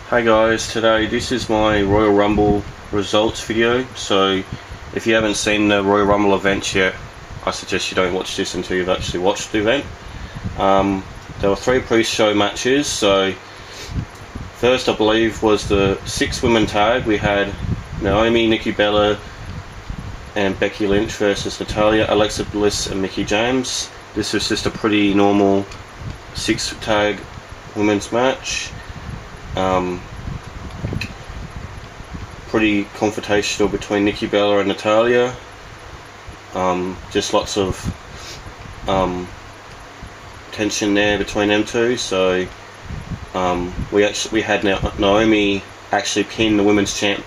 Hey guys, today this is my Royal Rumble results video. So if you haven't seen the Royal Rumble events yet, I suggest you don't watch this until you've actually watched the event. There were 3 pre-show matches. So first, I believe, was the 6-women tag. We had Naomi, Nikki Bella and Becky Lynch versus Natalya, Alexa Bliss and Mickie James. This was just a pretty normal 6-tag women's match. Pretty confrontational between Nikki Bella and Natalya. Just lots of tension there between them two. So we had Naomi actually pin the women's champ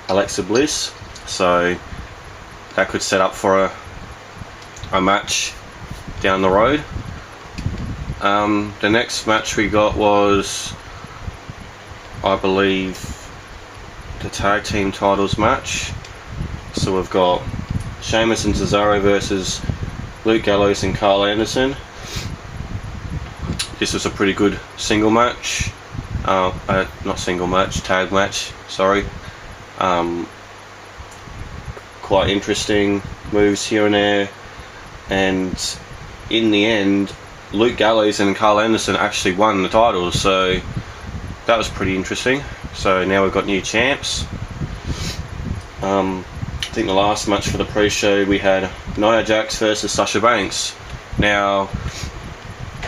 Alexa Bliss, so that could set up for a match down the road. The next match we got was, I believe, the tag team titles match. So we've got Sheamus and Cesaro versus Luke Gallows and Carl Anderson. This was a pretty good single match. Not single match, tag match, sorry. Quite interesting moves here and there, and in the end Luke Gallows and Carl Anderson actually won the titles, so that was pretty interesting. So now we've got new champs. I think the last match for the pre-show we had Nia Jax versus Sasha Banks. Now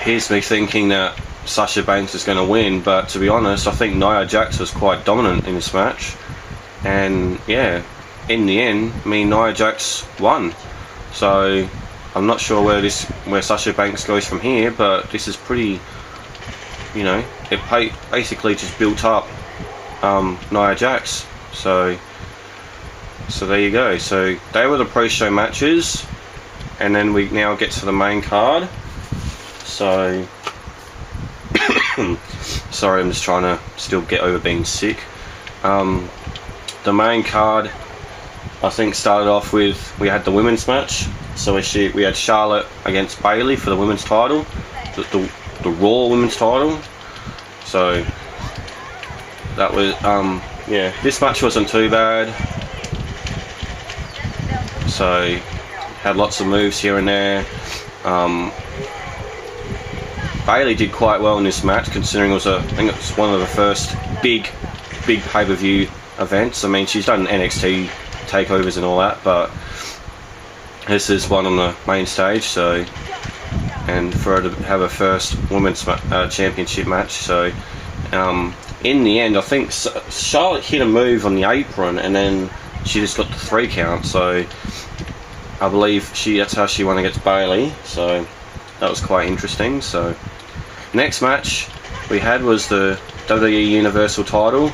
here's me thinking that Sasha Banks is going to win, but to be honest, I think Nia Jax was quite dominant in this match, and yeah, in the end, Nia Jax won. So I'm not sure where Sasha Banks goes from here, but this is pretty, it basically just built up Nia Jax. So there you go. So they were the pre-show matches, and then we now get to the main card. So sorry, I'm just trying to still get over being sick. The main card, I think, started off with, we had the women's match. So we had Charlotte against Bayley for the women's title, the Raw women's title. So that was this match wasn't too bad. So had lots of moves here and there. Bayley did quite well in this match, considering I think it was one of the first big pay-per-view events. I mean, she's done NXT takeovers and all that, but this is one on the main stage. So, and for her to have her first women's championship match. So in the end, I think Charlotte hit a move on the apron, and then she just got the 3 count. So I believe that's how she won against Bayley. So that was quite interesting. So next match we had was the WWE Universal title.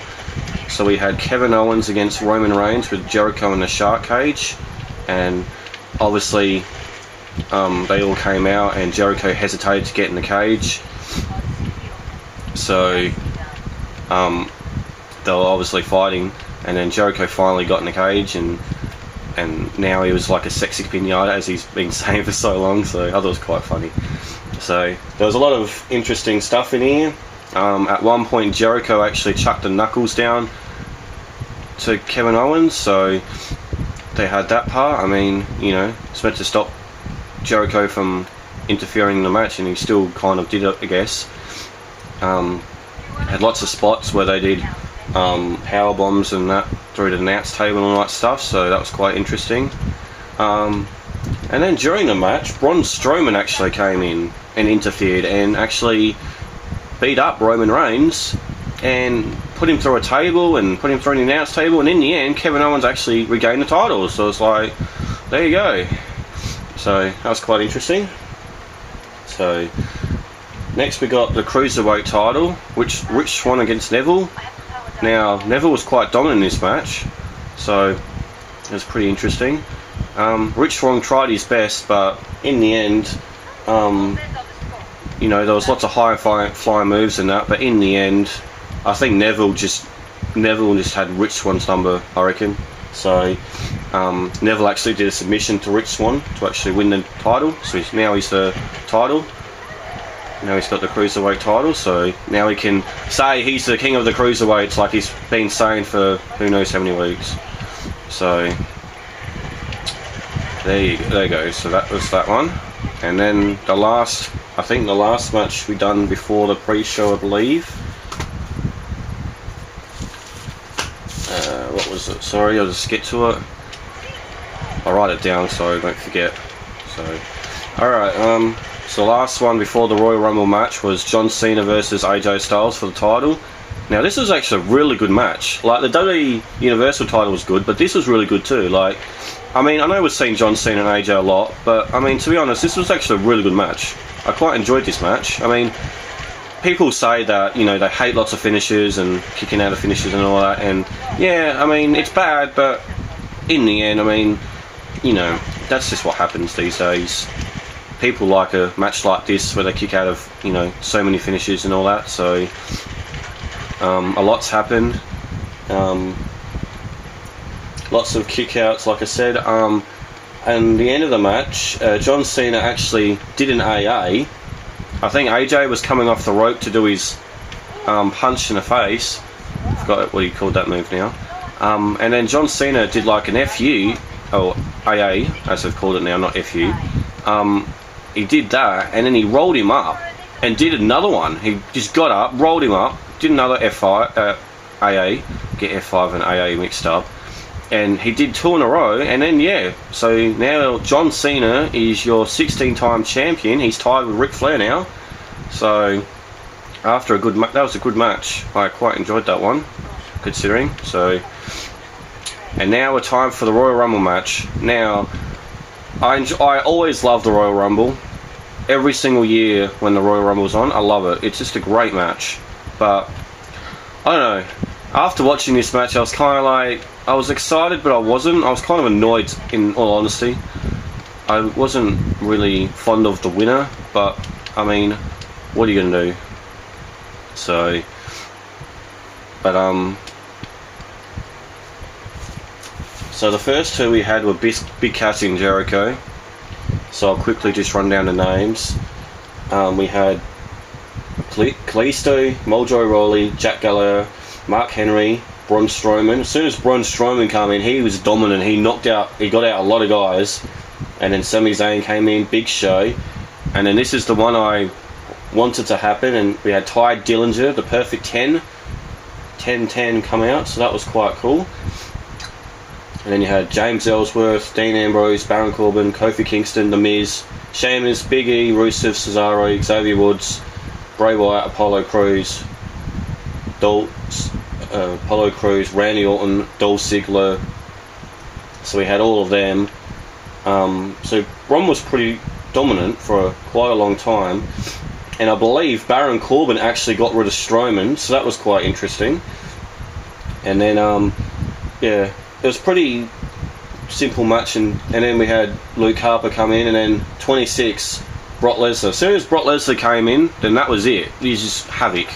So we had Kevin Owens against Roman Reigns with Jericho in the shark cage, and obviously they all came out, and Jericho hesitated to get in the cage. So they were obviously fighting, and then Jericho finally got in the cage, and now he was like a sexy pinata, as he's been saying for so long. So I thought it was quite funny. So there was a lot of interesting stuff in here. At one point Jericho actually chucked the knuckles down to Kevin Owens, so they had that part. I mean, it's meant to stop Jericho from interfering in the match, and he still kind of did it, I guess. Had lots of spots where they did power bombs and that through the announce table and all that stuff, so that was quite interesting. And then during the match, Braun Strowman actually came in and interfered and actually beat up Roman Reigns and put him through a table and put him through the announce table, and in the end Kevin Owens actually regained the title. So it's like, there you go. So that was quite interesting. So next we got the Cruiserweight title, which Rich Swann against Neville. Now Neville was quite dominant in this match, so it was pretty interesting. Rich Swann tried his best, but in the end, there was lots of high flying moves and that, but in the end I think Neville just had Rich Swann's number, I reckon. So Neville actually did a submission to Rich Swann to actually win the title, so now he's the title. Now he's got the cruiserweight title, so now he can say he's the king of the cruiserweights, like he's been saying for who knows how many weeks. So there you go. So that was that one, and then the last, I think the last match we done before the pre-show, I believe. What was it? Sorry, I'll just get to it. I'll write it down so I don't forget. So, alright, so the last one before the Royal Rumble match was John Cena versus AJ Styles for the title. Now this was actually a really good match. Like, the WWE Universal title was good, but this was really good too. Like, I mean, I know we've seen John Cena and AJ a lot, but I mean, to be honest, this was actually a really good match. I quite enjoyed this match. I mean, people say that, you know, they hate lots of finishes and kicking out of finishes and all that, and yeah, I mean, it's bad, but in the end, I mean, you know, that's just what happens these days. People like a match like this where they kick out of, you know, so many finishes and all that, so a lot's happened. Lots of kickouts, like I said, and the end of the match, John Cena actually did an AA. I think AJ was coming off the rope to do his punch in the face. I forgot what he called that move now. And then John Cena did like an FU, or AA, as they've called it now, not FU. He did that, and then he rolled him up and did another one. He just got up, rolled him up, did another F5, AA, get F5 and AA mixed up. And he did 2 in a row, and then yeah, so now John Cena is your 16-time champion. He's tied with Ric Flair now. So after a good that was a good match. I quite enjoyed that one, considering. So, and now we're time for the Royal Rumble match. Now, I always love the Royal Rumble. Every single year when the Royal Rumble's on, I love it. It's just a great match. But I don't know. After watching this match, I was kind of like, I was excited, but I wasn't. I was kind of annoyed, in all honesty. I wasn't really fond of the winner, but I mean, what are you gonna do? So, but so the first two we had were Big Cass and Jericho. So I'll quickly just run down the names. We had Kalisto, Mojo Rawley, Jack Gallagher, Mark Henry, Braun Strowman. As soon as Braun Strowman came in, he was dominant. He got out a lot of guys. And then Sami Zayn came in, big show. And then this is the one I wanted to happen, and we had Ty Dillinger, the perfect 10-10 come out, so that was quite cool. And then you had James Ellsworth, Dean Ambrose, Baron Corbin, Kofi Kingston, The Miz, Sheamus, Big E, Rusev, Cesaro, Xavier Woods, Bray Wyatt, Apollo Crews, Randy Orton, Dolph Ziggler. So we had all of them. So Braun was pretty dominant for quite a long time, and I believe Baron Corbin actually got rid of Strowman, so that was quite interesting. And then yeah, it was pretty simple match, and then we had Luke Harper come in, and then 26 Brock Lesnar. As soon as Brock Lesnar came in, then that was it. He was just havoc.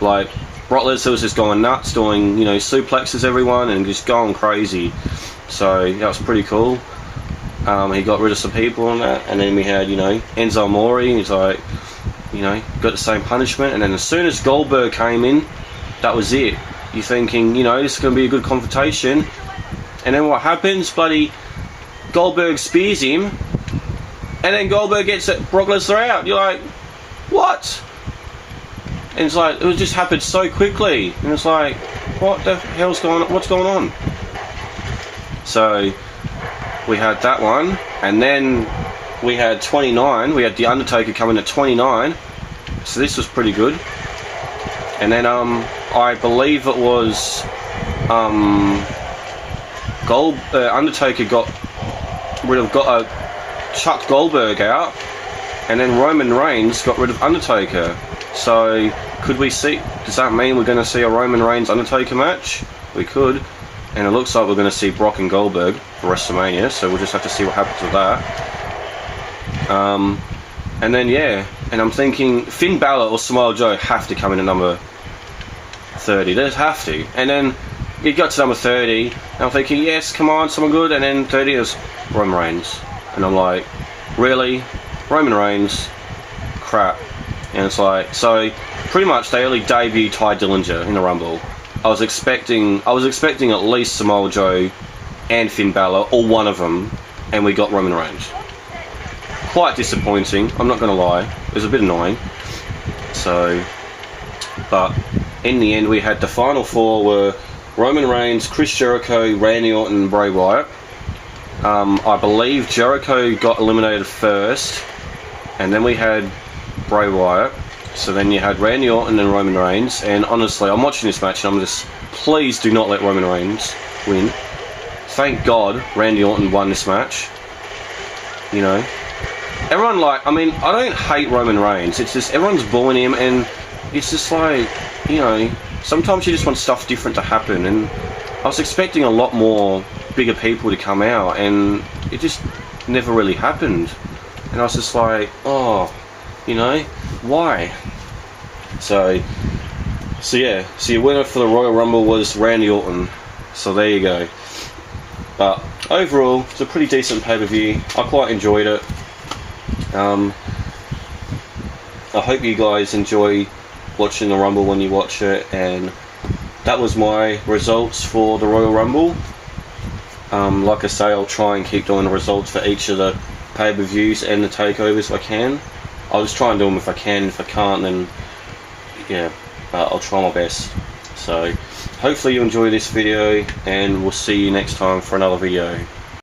Like, Brock Lesnar was just going nuts, doing, you know, suplexes everyone and just going crazy. So that was pretty cool. He got rid of some people on that, and then we had, you know, Enzo Amore. He's like, you know, got the same punishment. And then as soon as Goldberg came in, that was it. You're thinking, you know, this is going to be a good confrontation. And then what happens? Bloody Goldberg spears him, and then Goldberg gets Brock Lesnar out. You're like, what? And it's like, it just happened so quickly, and it's like, what the hell's going on? What's going on? So we had that one, and then we had 29. We had The Undertaker coming at 29, so this was pretty good. And then I believe it was Undertaker chucked Goldberg out, and then Roman Reigns got rid of Undertaker. So could we see? Does that mean we're going to see a Roman Reigns Undertaker match? We could, and it looks like we're going to see Brock and Goldberg for WrestleMania. So we'll just have to see what happens with that. And then yeah, and I'm thinking Finn Balor or Samoa Joe have to come in at number 30. They have to. And then it got to number 30, and I'm thinking, yes, come on, someone good. And then 30 is Roman Reigns, and I'm like, really, Roman Reigns? Crap. And it's like, so pretty much they only debuted Ty Dillinger in the Rumble. I was expecting at least Samoa Joe and Finn Balor, or one of them, and we got Roman Reigns. Quite disappointing, I'm not going to lie. It was a bit annoying. So, but in the end we had the final four were Roman Reigns, Chris Jericho, Randy Orton, and Bray Wyatt. I believe Jericho got eliminated first, and then we had Bray Wyatt. So then you had Randy Orton and Roman Reigns. And honestly, I'm watching this match and I'm just, please do not let Roman Reigns win. Thank God Randy Orton won this match. You know, everyone I don't hate Roman Reigns. It's just everyone's bullying him, and it's just like, you know, sometimes you just want stuff different to happen. And I was expecting a lot more bigger people to come out, and it just never really happened. And I was just like, oh, you know, why? So yeah, so your winner for the Royal Rumble was Randy Orton. So there you go. But overall, it's a pretty decent pay-per-view. I quite enjoyed it. I hope you guys enjoy watching the Rumble when you watch it. And that was my results for the Royal Rumble. Like I say, I'll try and keep doing the results for each of the pay-per-views and the takeovers if I can. I'll just try and do them if I can. If I can't, then yeah, I'll try my best. So hopefully you enjoy this video, and we'll see you next time for another video.